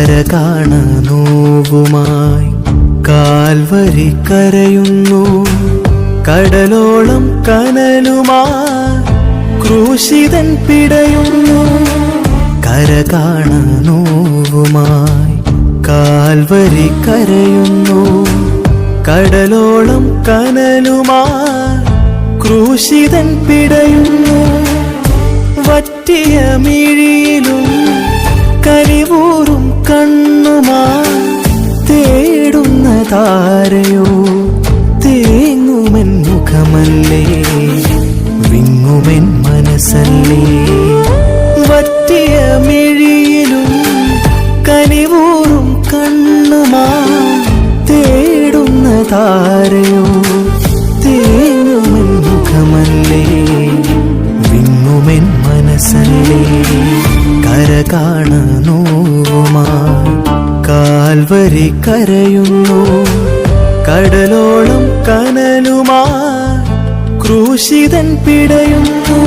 കരകാണ നോവുമായി Calvary കരയുന്നു. കടലോളം കനലുമായി ക്രൂശിതൻ പിടയുന്നു. കരകാണ നോവുമായി Calvary കരയുന്നു. കടലോളം കനലുമായി ക്രൂശിതൻ പിടയുന്നു. വറ്റിയ മിഴിയിലും കനിവൂറും കണ്ണുമായി തേടുന്ന താരയോ തേങ്ങുമെൻ മുഖമല്ലേ, വിങ്ങുമെൻ മനസ്സല്ലേ. വറ്റിയ മിഴിയിലും കനിവൂറും കണ്ണുമായി തേടുന്ന താരയോ തേങ്ങുമെൻ മുഖമല്ലേ, വിങ്ങുമെൻ മനസ്സല്ലേ. കരകാണ നോവുമായി കാൽവരി കരയുന്നു. കടലോളം കനലുമായി ക്രൂശിതൻ പിടയുന്നു.